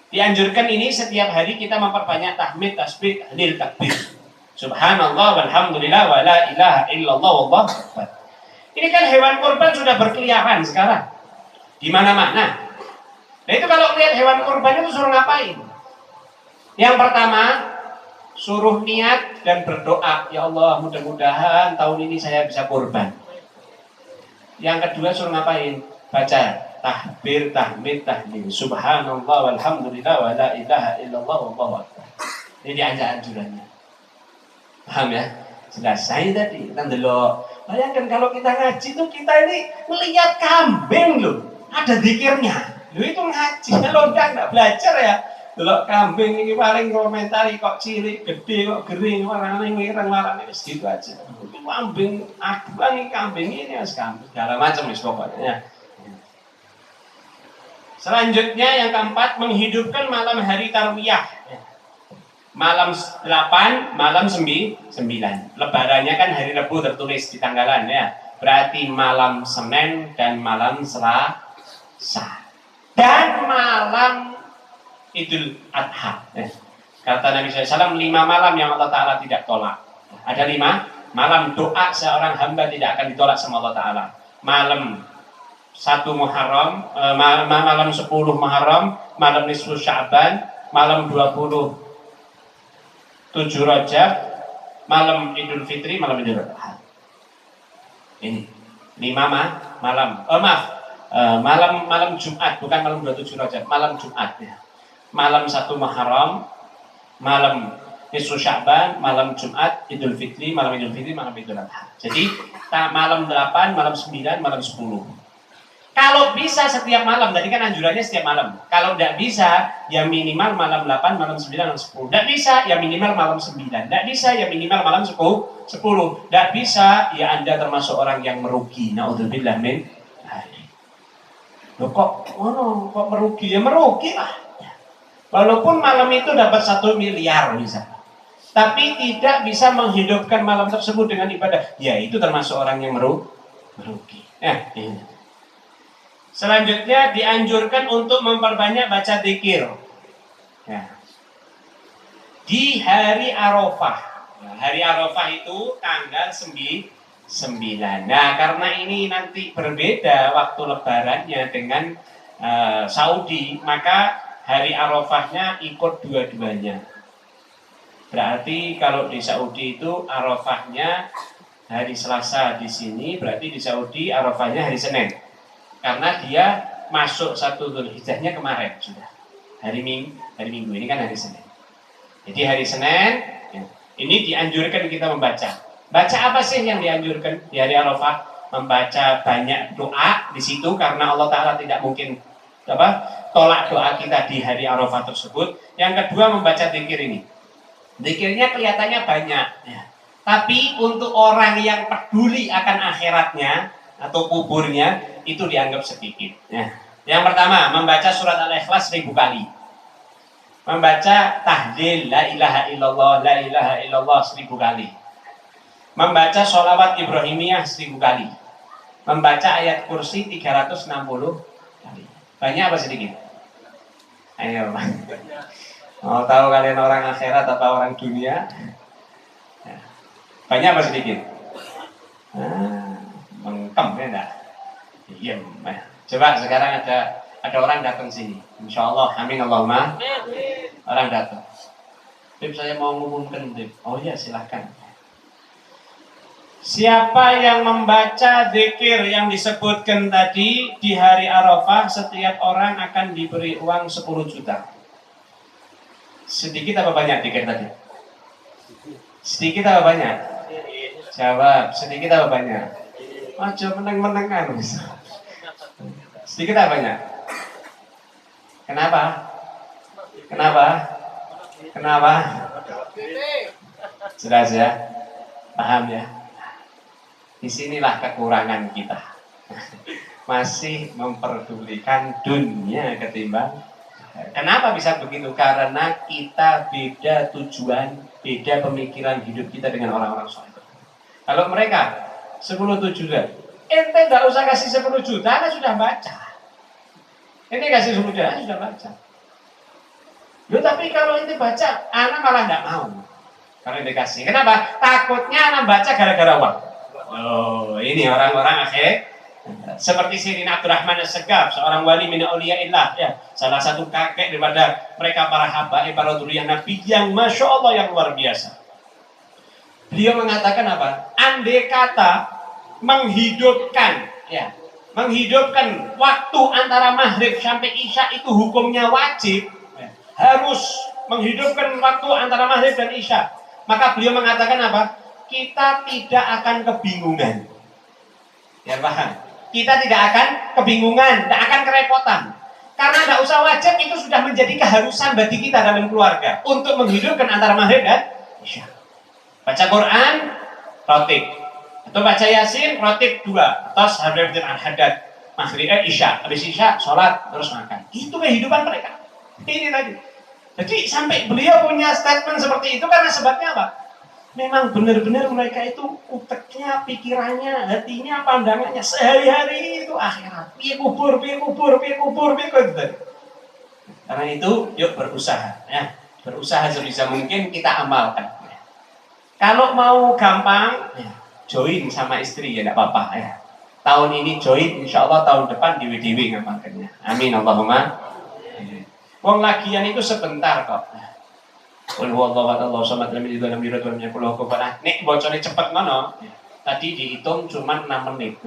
Dianjurkan ini setiap hari kita memperbanyak tahmid, tasbih, tahlil, takbir. Subhanallah walhamdulillah wa la ilaha illallah wallahu akbar. Ini kan hewan kurban sudah berkeliaran sekarang di mana-mana. Nah itu kalau lihat hewan kurban itu suruh ngapain? Yang pertama, suruh niat dan berdoa, ya Allah mudah-mudahan tahun ini saya bisa kurban. Yang kedua suruh ngapain? Baca takbir, tahmid, tahlil. Subhanallah walhamdulillah wa la ilaha illallah wallahu akbar. Ini anjurannya. Paham ya? Jelas saya tadi kan dulu. Bayangkan kalau kita ngaji tuh kita ini melihat kambing loh, ada zikirnya. Loh itu ngaji, kalau enggak belajar ya. Delok kambing ini paling komentari kok cilik, gede, kok gering, warnanya ireng, warnanya gitu aja. Itu kambing, aku ini kambing ini mas kambing, segala macam mas pokoknya. Selanjutnya yang keempat, menghidupkan malam hari tarwiyah. Malam 8, malam 9. Lebarannya kan hari Rabu tertulis di tanggalan ya. Berarti malam Senin dan malam Selasa. Dan malam Idul Adha. Kata Nabi SAW, 5 malam yang Allah Ta'ala tidak tolak. Ada 5 malam doa seorang hamba tidak akan ditolak sama Allah Ta'ala. Malam 1 Muharram, malam 10 Muharram, malam nisfu Sya'ban, malam 27 Rajab, malam Idul Fitri, malam Idul Adha. Ini 5 malam. Malam Jumat, bukan malam 27 Rajab, malam Jumat ya. Malam 1 Muharram, malam nisfu Sya'ban, malam Jumat, Idul Fitri, malam Idul Adha. Jadi malam 8, malam 9, malam 10. Kalau bisa setiap malam, tadi kan anjurannya setiap malam. Kalau tidak bisa, ya minimal malam 8, malam 9, malam 10. Tidak bisa, ya minimal malam 9. Tidak bisa, ya minimal malam 10. Tidak bisa, ya Anda termasuk orang yang merugi. Na'udzubillah min. Loh kok merugi? Ya merugi lah. Walaupun malam itu dapat 1 miliar bisa. Tapi tidak bisa menghidupkan malam tersebut dengan ibadah. Ya itu termasuk orang yang merugi. Ini. Selanjutnya dianjurkan untuk memperbanyak baca dzikir. Ya. Di hari Arafah. Hari Arafah itu tanggal 9. Nah, karena ini nanti berbeda waktu lebarannya dengan Saudi, maka hari Arafahnya ikut dua-duanya. Berarti kalau di Saudi itu Arafahnya hari Selasa di sini, berarti di Saudi Arafahnya hari Senin. Karena dia masuk 1 Dzulhijjahnya kemarin sudah. Hari Minggu ini kan hari Senin. Jadi hari Senin ya, ini dianjurkan kita membaca. Baca apa sih yang dianjurkan di hari Arafah? Membaca banyak doa di situ karena Allah Ta'ala tidak mungkin tolak doa kita di hari Arafah tersebut. Yang kedua membaca dzikir ini. Dzikirnya kelihatannya banyak ya. Tapi untuk orang yang peduli akan akhiratnya atau kuburnya itu dianggap sedikit ya. Yang pertama membaca surat Al-Ikhlas 1000 kali, membaca tahlil la ilaha illallah 1000 kali, membaca sholawat Ibrahimiyah 1000 kali, membaca ayat kursi 360 kali. Banyak apa sedikit? Ayo mau tahu kalian orang akhirat atau orang dunia? Banyak apa sedikit? Mengkem ya enggak? Iya. Coba sekarang ada orang datang sini. Insya Allah, amin Allahumma. Orang datang. Tip saya mau ngumumkan tip. Oh ya silahkan. Siapa yang membaca zikir yang disebutkan tadi di hari Arafah, setiap orang akan diberi uang 10 juta. Sedikit apa banyak zikir tadi? Sedikit apa banyak? Jawab, sedikit apa banyak? Aja meneng-menengan. Sedikit apa banyak? Kenapa? Jelas ya? Paham ya? Disinilah kekurangan kita. Masih memperdulikan dunia ketimbang. Kenapa bisa begitu? Karena kita beda tujuan, beda pemikiran hidup kita dengan orang-orang soleh. Kalau mereka 10 juta, ente nggak usah kasih 10 juta, anda sudah baca. Ente kasih 10 juta, anda sudah baca. Loh, tapi kalau ente baca, anak malah nggak mau. Kalau ente kasih, kenapa? Takutnya anak baca gara-gara uang. Oh, ini orang-orang akhir. Seperti Sirin Abdurrahman As-Segaf, seorang wali min auliyaillah, ya, salah satu kakek daripada mereka para habaib, para dzurriyyah Nabi yang masya Allah yang luar biasa. Beliau mengatakan apa? Andai kata menghidupkan waktu antara maghrib sampai isya itu hukumnya wajib, ya, harus menghidupkan waktu antara maghrib dan isya. Maka beliau mengatakan apa? Kita tidak akan kebingungan. Ya paham? Kita tidak akan kebingungan, tidak akan kerepotan. Karena tidak usah wajib, itu sudah menjadi keharusan bagi kita dalam keluarga untuk menghidupkan antara maghrib dan isya. Baca Quran, rotib. Atau baca Yasin, rotib 2. Atau hadar al-hadad, maghrib, isya. Habis isya, sholat, terus makan. Itu kehidupan mereka. Ini tadi. Jadi sampai beliau punya statement seperti itu karena sebabnya apa? Memang benar-benar mereka itu uteknya, pikirannya, hatinya, pandangannya sehari-hari itu akhirat. Piye kubur. Karena itu, yuk berusaha. Ya. Berusaha sebisa mungkin kita amalkan. Kalau mau gampang, ya, join sama istri ya tidak apa-apa ya. Tahun ini join, insya Allah tahun depan dewi-dewi ngamalkannya. Amin Allahumma. Wong lagian itu sebentar kok. Qul huwallahu ahad Allahu samad lam yalid walam yulad walam yakul lahu kufuwan ahad. Nek bocone cepet ngono. Tadi dihitung cuma 6 menit.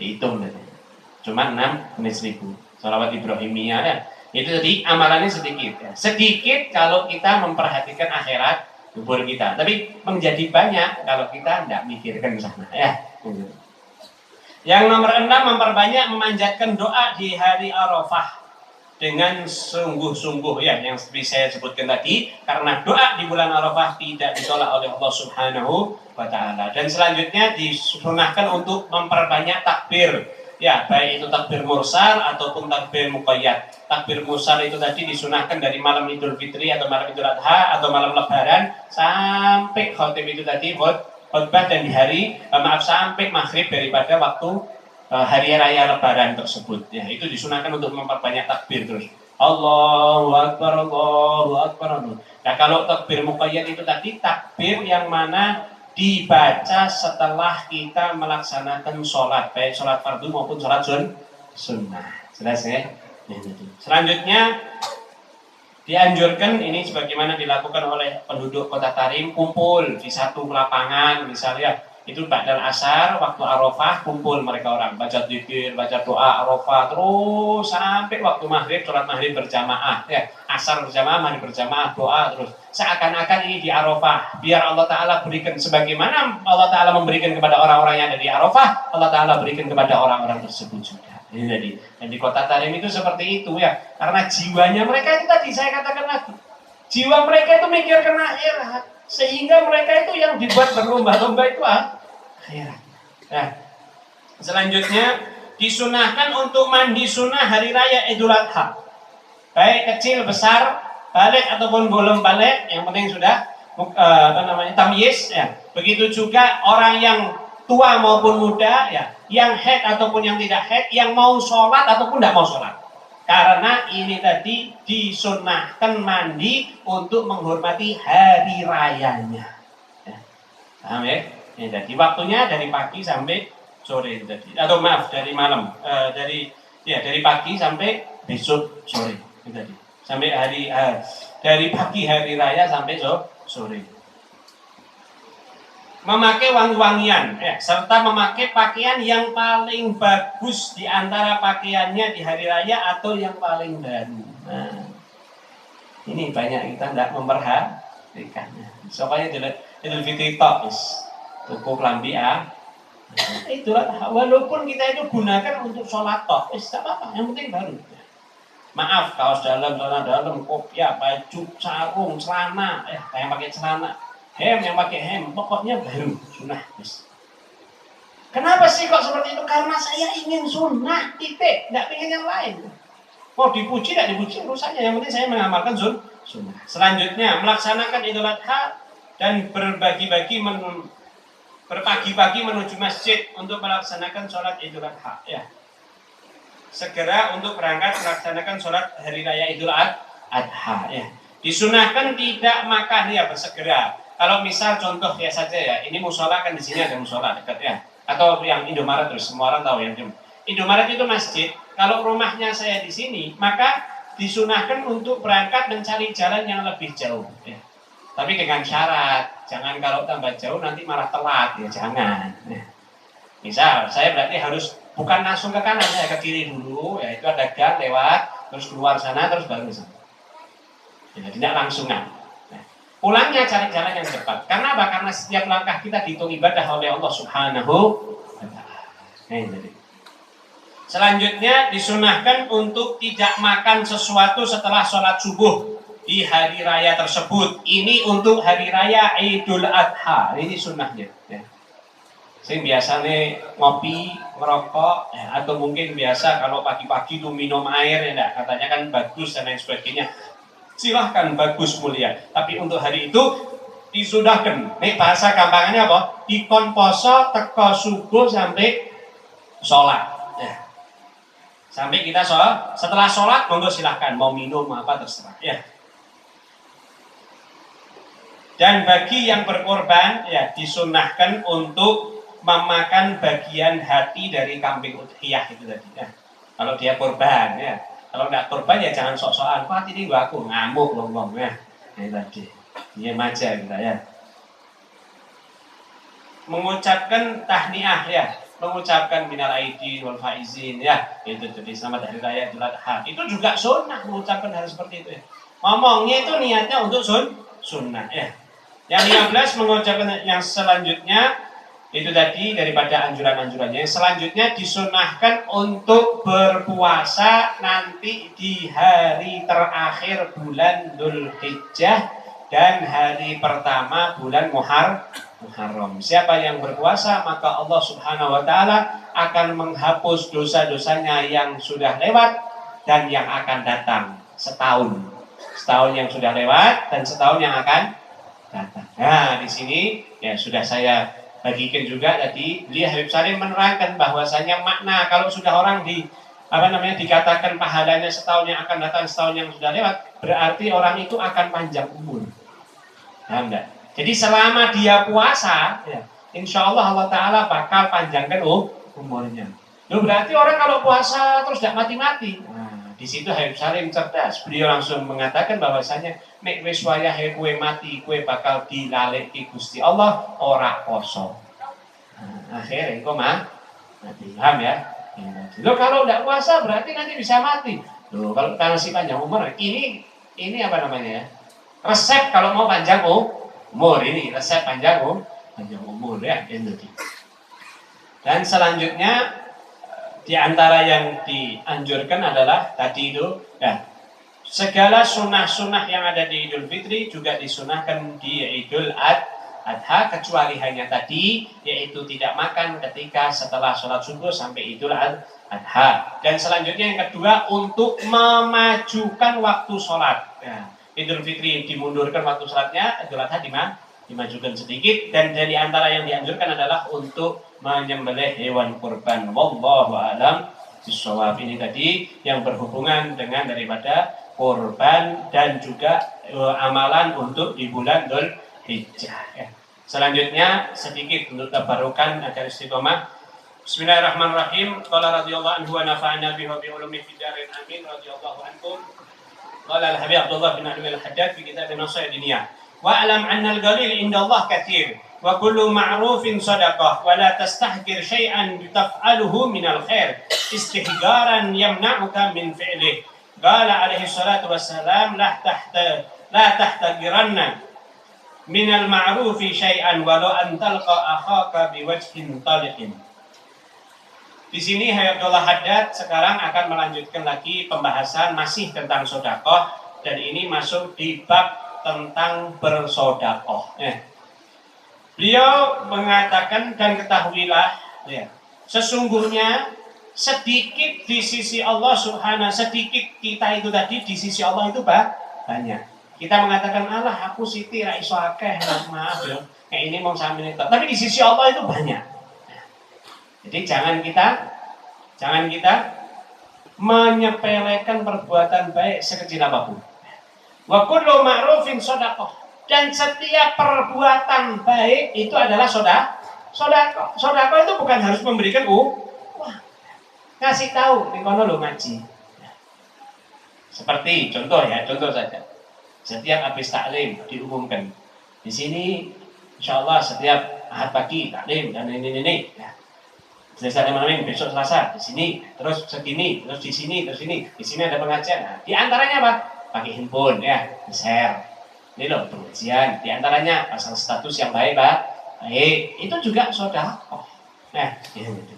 Dihitung tadi. Cuma 6 menit 1000. Shalawat Ibrahimiyah ya. Itu tadi amalannya sedikit ya. Sedikit kalau kita memperhatikan akhirat kubur kita. Tapi menjadi banyak kalau kita tidak mikirkan sana ya. Yang nomor 6 memperbanyak memanjatkan doa di hari Arafah dengan sungguh-sungguh ya, yang seperti saya sebutkan tadi, karena doa di bulan Arafah tidak ditolak oleh Allah Subhanahu wa taala. Dan selanjutnya disunahkan untuk memperbanyak takbir. Ya, baik itu takbir mursal ataupun takbir muqayyad. Takbir mursal itu tadi disunahkan dari malam Idul Fitri atau malam Idul Adha atau malam Lebaran sampai khotib itu tadi khutbah dan di hari sampai maghrib daripada waktu hari raya Lebaran tersebut. Ya, itu disunahkan untuk memperbanyak takbir terus. Allahu Akbar, Allahu Akbar. Nah, kalau takbir muqayyad itu tadi takbir yang mana dibaca setelah kita melaksanakan sholat, baik sholat fardu maupun sholat sunnah. Jelas ya? Selanjutnya dianjurkan ini sebagaimana dilakukan oleh penduduk Kota Tarim, kumpul di satu lapangan misalnya. Itu ba'dal asar waktu Arafah kumpul mereka orang baca dzikir, baca doa Arafah terus sampai waktu maghrib sholat maghrib berjamaah ya, asar berjamaah, maghrib berjamaah, doa terus seakan-akan ini di Arafah, biar Allah Ta'ala berikan sebagaimana Allah Ta'ala memberikan kepada orang-orang yang ada di Arafah, Allah Ta'ala berikan kepada orang-orang tersebut juga. Jadi dan di Kota Tarim itu seperti itu ya, karena jiwanya mereka itu tadi saya katakan lagi, jiwa mereka itu mikirkan akhirat, sehingga mereka itu yang dibuat berlomba-lomba itu akhirat. Nah, selanjutnya disunahkan untuk mandi sunnah hari raya Idul Adha. Baik kecil, besar, balik ataupun belum balik, yang penting sudah tamyiz ya. Begitu juga orang yang tua maupun muda ya, yang haid ataupun yang tidak haid, yang mau sholat ataupun tidak mau sholat. Karena ini tadi disunahkan mandi untuk menghormati hari rayanya. Ya. Paham ya? Ya, jadi waktunya dari pagi sampai sore tadi. Atau maaf dari malam, dari pagi sampai besok sore tadi. Sampai dari pagi hari raya sampai sore. Memakai wangi-wangian ya, serta memakai pakaian yang paling bagus di antara pakaiannya di hari raya atau yang paling baru. Nah, ini banyak kita tidak memperhatikannya. Soalnya Idul Fitri tok tuku kelambi itulah, walaupun kita itu gunakan untuk sholat tok, tidak apa-apa, yang penting baru. Maaf, kaos dalam, celana dalam, kopiah, baju, sarung, celana, yang pakai celana, hem yang pakai hem, pokoknya baru sunnah. Kenapa sih kok seperti itu? Karena saya ingin sunnah, titik, tidak ingin yang lain. Mau dipuji tidak dipuji urusannya, yang penting saya mengamalkan sunnah. Selanjutnya melaksanakan Idul Adha dan berpagi-pagi menuju masjid untuk melaksanakan sholat Idul Adha. Ya. Segera untuk berangkat melaksanakan sholat hari raya Idul Adha. Ya. Disunahkan tidak makan ya, bersegera. Kalau misal contoh ya saja ya, ini musola kan di sini ada musola dekat ya, atau yang Indomaret terus semua orang tahu yang Indomaret itu masjid. Kalau rumahnya saya di sini, maka disunahkan untuk berangkat mencari jalan yang lebih jauh. Ya. Tapi dengan syarat, jangan kalau tambah jauh nanti malah telat ya, jangan. Ya. Misal saya berarti harus bukan langsung ke kanan, saya ke kiri dulu, ya itu ada gang lewat, terus keluar sana, terus baru sana. Ya, tidak langsungan. Pulangnya cari jalan yang cepat. Karena apa? Karena setiap langkah kita dihitung ibadah oleh Allah Subhanahu wa Ta'ala. Selanjutnya disunahkan untuk tidak makan sesuatu setelah sholat subuh di hari raya tersebut. Ini untuk hari raya Idul Adha. Ini sunnahnya. Ya. Sing biasanya ngopi, ngerokok, ya, atau mungkin biasa kalau pagi-pagi itu minum air, ya, katanya kan bagus dan lain sebagainya. Silahkan, bagus, mulia. Tapi untuk hari itu disudahkan. Nih bahasa gampangannya apa? Dikon poso teko subuh sampai sholat. Ya. Sampai kita sholat. Setelah sholat, monggo silahkan mau minum apa terserah. Ya. Dan bagi yang berkorban ya disunnahkan untuk memakan bagian hati dari kambing udhiyah itu tadi ya. Kalau dia korban ya. Kalau tidak korban ya jangan sok-sokan. Wah ini gua aku ngamuk ngomong ya. Ini tadi. Diam aja kita ya. Mengucapkan tahniah ya. Mengucapkan minal aidin wal faizin ya. Itu jadi selamat hari raya Idul Adha. Itu juga sunnah mengucapkan hal seperti itu ya. Ngomongnya itu niatnya untuk sunnah ya. Yang 15 mengucapkan yang selanjutnya itu tadi daripada anjuran-anjurannya. Yang selanjutnya disunahkan untuk berpuasa nanti di hari terakhir bulan Dzulhijjah dan hari pertama bulan Muharram. Siapa yang berpuasa maka Allah Subhanahu wa taala akan menghapus dosa-dosanya yang sudah lewat dan yang akan datang setahun. Setahun yang sudah lewat dan setahun yang akan datang. Nah, di sini ya sudah saya bagikan juga tadi. Beliau Habib Salim menerangkan bahwasanya makna kalau sudah orang dikatakan pahalanya setahun yang akan datang, setahun yang sudah lewat, berarti orang itu akan panjang umur. Paham enggak? Jadi selama dia puasa, ya, insya Allah Allah Ta'ala bakal panjangkan umurnya. Loh, berarti orang kalau puasa terus tidak mati-mati. Nah, di situ Habib Salim cerdas. Beliau langsung mengatakan bahwasanya nek wis wayahe kue mati, kue bakal dilaleki Gusti Allah ora poso. Nah, akhirnya kok mati. Paham ya? Loh kalau tidak puasa berarti nanti bisa mati. Loh kalau masih panjang umur, ini apa namanya ya? Resep kalau mau panjang umur ini resep panjang umur ya itu. Dan selanjutnya di antara yang dianjurkan adalah tadi itu ya segala sunnah-sunnah yang ada di Idul Fitri juga disunahkan di Idul Adha kecuali hanya tadi yaitu tidak makan ketika setelah sholat subuh sampai Idul Adha. Dan selanjutnya yang kedua untuk memajukan waktu sholat. Ya. Idul Fitri dimundurkan waktu sholatnya, Idul Adha dimajukan sedikit. Dan dari antara yang dianjurkan adalah untuk menyembelih hewan kurban. Wallahu a'lam bishawab. Ini tadi yang berhubungan dengan daripada kurban dan juga amalan untuk di bulan Dzulhijjah. Ya. Selanjutnya sedikit untuk tabarukan agar istiqomah. Bismillahirrahmanirrahim. Qala radhiyallahu anhu wa nafa'ana bihi wa bi ulumi fid darin amin radhiyallahu anhu. Qala al-Habib Abdullah bin Ali al-Haddad fi kitab an-Nasaih diniyah. Wa alam anna al-qalil inda Allah katsir wa kullu ma'rufin sadaqah wa la tastahqir syai'an taf'aluhu min al-khair istihgaran yamna'uka min fi'lihi. Qala alaihi salatu wassalam la tahtagiranna min al-ma'rufi syai'an walau an talqa akhaka biwajhin taliqin. Di sini Habib Abdullah Haddad sekarang akan melanjutkan lagi pembahasan masih tentang sedekah dan ini masuk di bab tentang bersedekah. Beliau mengatakan dan ketahuilah ya, sesungguhnya sedikit di sisi Allah Subhanahu sedikit kita itu tadi di sisi Allah itu banyak. Kita mengatakan Allah aku siti ra iso akeh maaf ya. Kayak ini mau sampeyan itu. Tapi di sisi Allah itu banyak. Jadi jangan kita menyepelekan perbuatan baik sekecil apapun. Wa kullu ma'rufin shadaqah. Dan setiap perbuatan baik itu adalah sedekah. Sedekah itu bukan harus memberikan wah. Kasih tahu ning kono lho ngaji. Seperti contoh saja. Setiap habis taklim diumumkan. Di sini insyaallah setiap Ahad pagi taklim dan ini. Ya. Selesai malam besok Selasa di sini, terus segini, terus di sini, di sini ada pengajian. Nah, di antaranya apa? Pakai handphone ya, share. Ini loh pengajian. Di antaranya pasang status yang baik, Pak. Baik, itu juga sedekah. Nah, ini.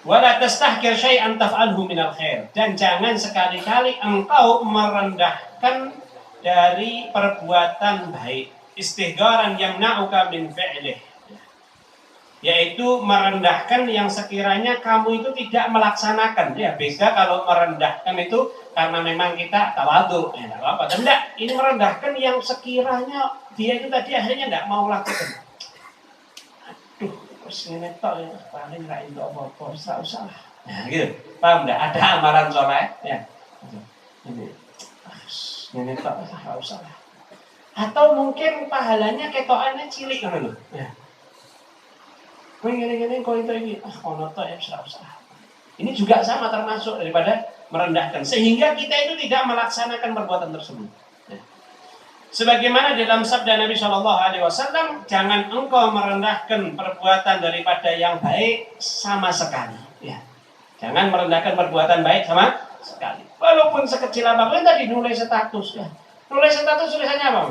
Wala tastahkir syai'an taf'alhu minal khair. Dan jangan sekali-kali engkau merendahkan dari perbuatan baik. Istihgaran yang na'uka min fi'lih. Yaitu merendahkan yang sekiranya kamu itu tidak melaksanakan. Ya, beda kalau merendahkan itu karena memang kita tawadhu, enggak apa-apa. Dan enggak, ini merendahkan yang sekiranya dia itu tadi akhirnya enggak mau lakukan. Aduh, terus ini tok ya, paling ra itu apa-apa, usah. Nah, gitu. Paham enggak? Ada amalan soleh, ya. Ini tok enggak usah. Atau mungkin pahalanya ketokannya cilik kan lho. Ya. Kowe ngene-ngene kok itu ini, ono tok ya usah. Ini juga sama termasuk daripada merendahkan, sehingga kita itu tidak melaksanakan perbuatan tersebut. Ya. Sebagaimana dalam sabda Nabi Shallallahu Alaihi Wasallam, jangan engkau merendahkan perbuatan daripada yang baik sama sekali. Ya. Jangan merendahkan perbuatan baik sama sekali. Walaupun sekecil apapun tadi nulis status. Ya. Nulis status tulisannya apa?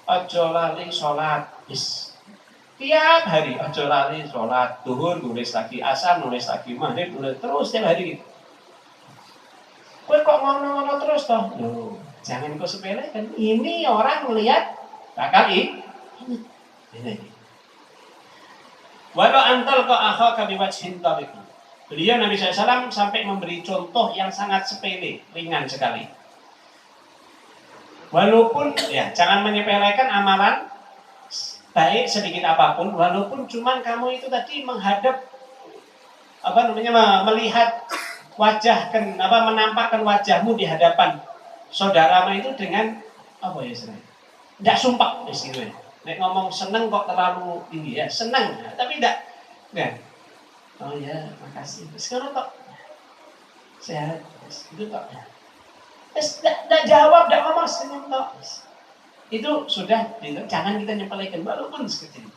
Ojo lali sholat. Yes. Tiap hari ojo lali sholat. Duhur nulis lagi, asar nulis lagi, maghrib nulis terus tiap hari gitu. Kowe kok ngono-ngono terus toh? Loh. Jangan kau sepelekan. Ini orang melihat bakal ini. Walau antal kau akhaka biwajhin tariq. Beliau Nabi SAW sampai memberi contoh yang sangat sepele, ringan sekali. Walaupun ya jangan menyepelekan amalan baik sedikit apapun, walaupun cuman kamu itu tadi menghadap melihat wajah menampakkan wajahmu di hadapan saudaramu itu dengan apa ya istilahnya? Tidak sumpah istilahnya. Nek ngomong seneng kok terlalu tinggi ya, seneng tapi tidak. Oh ya, makasih. Sekarang tok sehat, itu tok. Tidak jawab, tidak ngomong senyum tok. Itu sudah, itu jangan kita nyepelekan walaupun sekecil.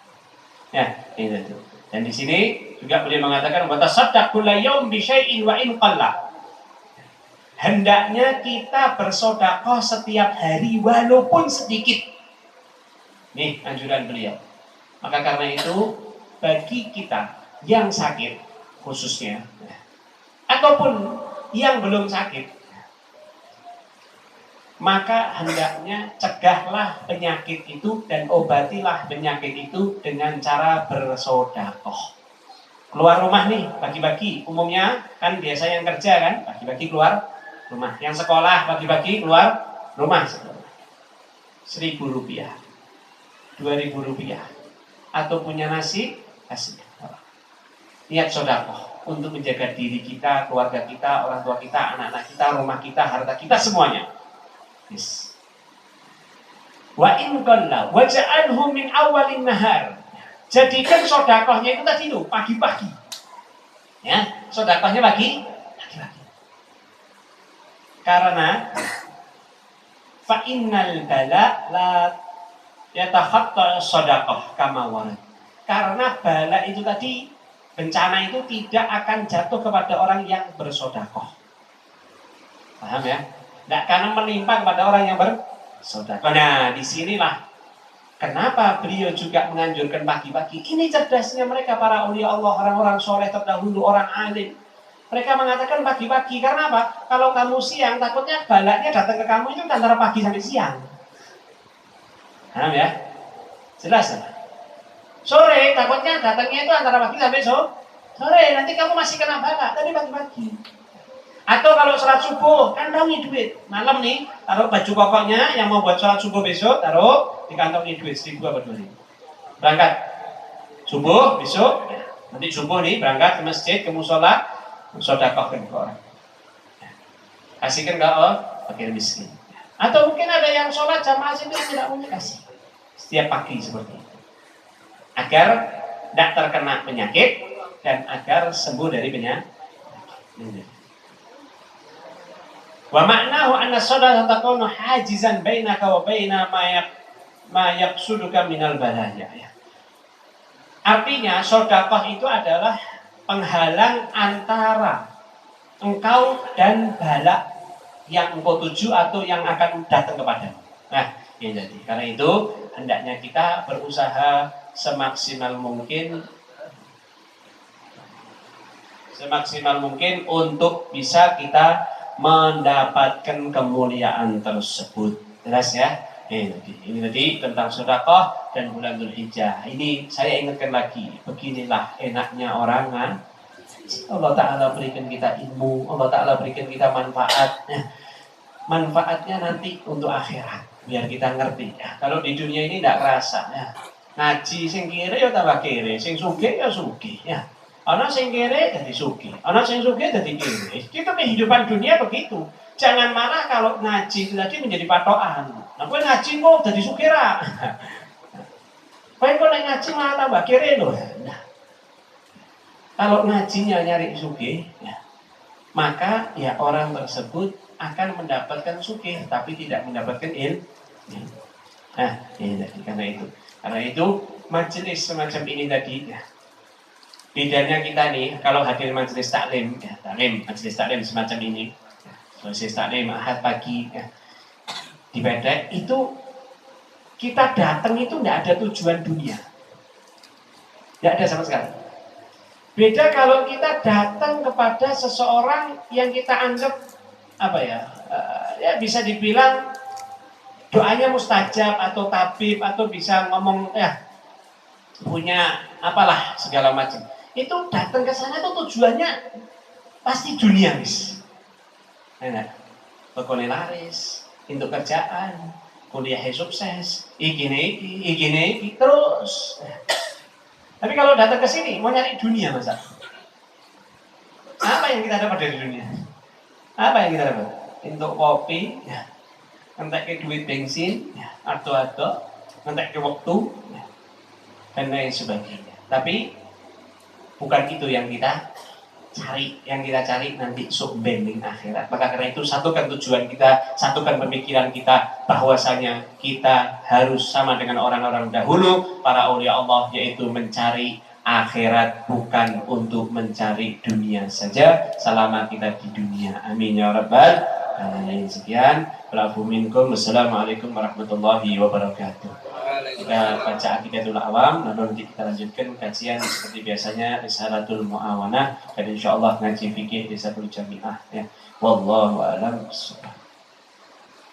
Ya, itu. Dan di sini juga beliau mengatakan wa tasaddaqu la yaum bi syai'in wa in qalla. Hendaknya kita bersedekah setiap hari walaupun sedikit. Nih anjuran beliau. Maka karena itu bagi kita yang sakit khususnya ataupun yang belum sakit, maka hendaknya cegahlah penyakit itu dan obatilah penyakit itu dengan cara bersedekah. Keluar rumah nih bagi-bagi, umumnya kan biasa yang kerja kan bagi-bagi keluar rumah, yang sekolah bagi-bagi keluar rumah. 1.000 rupiah, 2.000 rupiah, atau punya nasi kasih. Niat sedekah untuk menjaga diri kita, keluarga kita, orang tua kita, anak-anak kita, rumah kita, harta kita, semuanya. Yes. Wa in qalla waj'alhu min awwalin nahar. Jadikan sedekahnya itu tadi tuh pagi-pagi. Ya, sedekahnya pagi-pagi. Karena fa innal bala la yatakhatta sedekah kama warad. Karena bala itu tadi, bencana itu tidak akan jatuh kepada orang yang bersedekah. Paham ya? Tidak karena menimpa kepada orang yang bersedekah. Nah, disinilah kenapa beliau juga menganjurkan pagi-pagi. Ini cerdasnya mereka para aulia Allah, orang-orang soleh terdahulu, orang alim. Mereka mengatakan pagi-pagi, karena apa? Kalau kamu siang, takutnya balanya datang ke kamu itu antara pagi sampai siang. Paham ya? Jelas ya? Sore, takutnya datangnya itu antara pagi sampai sore. Nanti kamu masih kena bala, tapi pagi-pagi. Atau kalau sholat subuh, kantongi duit. Malam nih, taruh baju kokonya yang mau buat sholat subuh besok, taruh di kantongi duit 1.000 atau 2.000. Berangkat subuh besok, nanti subuh nih berangkat ke masjid, ke musola, sedekahkan ke orang. Kasihkan ke fakir miskin. Atau mungkin ada yang sholat jamaah sendiri tidak punya, kasih setiap pagi seperti itu. Agar tidak terkena penyakit dan agar sembuh dari penyakit. Wa ma'nahu anna sadaqah takunu hajizan bainaka wa baina ma yaqsuduka minal balaya. Artinya sedekah itu adalah penghalang antara engkau dan bala yang engkau tuju atau yang akan datang kepadamu. Nah, ini jadi karena itu hendaknya kita berusaha semaksimal mungkin untuk bisa kita mendapatkan kemuliaan tersebut. Jelas ya? Ini tadi tentang sedekah dan bulan Dzulhijjah. Ini saya ingatkan lagi, beginilah enaknya orang kan? Allah Ta'ala berikan kita ilmu, Allah Ta'ala berikan kita manfaat. Manfaatnya nanti untuk akhirat, biar kita ngerti. Kalau di dunia ini tidak kerasa. Ngaji sing kiri ya tambah kiri, sing sugih ya sugih. Ana sing kere dadi sugih, ana sing sugih dadi kere. Itu kehidupan dunia begitu. Jangan marah kalau ngaji itu tadi menjadi patokan. Nah, kowe ngaji kok dadi sugih ra. Kowe kok nek ngaji malah tambah kere lho. Nah, kalau ngajinya nyari sugih, ya, maka ya orang tersebut akan mendapatkan sugih tapi tidak mendapatkan ilmu. Nah, ya, karena itu majelis semacam ini tadi ya. Bedanya kita nih kalau hadir majelis taklim, ya, majelis taklim semacam ini, majelis taklim ahad pagi ya, di Bedek itu kita datang itu tidak ada tujuan dunia, tidak ada sama sekali. Beda kalau kita datang kepada seseorang yang kita anggap apa ya, ya bisa dibilang doanya mustajab atau tabib atau bisa ngomong ya punya apalah segala macam. Itu datang ke sana itu tujuannya pasti dunia bis. Enak. Pokoknya laris, untuk kerjaan, kuliah sukses, iki terus. Tapi kalau datang ke sini mau nyari dunia masa? Apa yang kita dapat dari dunia? Apa yang kita dapat? Untuk kopi, ya. Entek ke duit bensin, ya. Atau entek ke waktu, ya. Dan lain sebagainya. Tapi bukan itu yang kita cari. Yang kita cari nanti subbending akhirat. Maka karena itu satukan tujuan kita, satukan pemikiran kita bahwasanya kita harus sama dengan orang-orang dahulu, para aulia Allah, yaitu mencari akhirat bukan untuk mencari dunia saja selama kita di dunia. Amin ya rabbal alamin. Sekian. Wassalamualaikum warahmatullahi wabarakatuh. Kita baca Aqidatul Awam, lalu nanti kita lanjutkan kajian seperti biasanya Risalatul Mu'awanah dan insyaallah ngaji fikih di satu jamiah ya. Wallahu a'lam bishawab.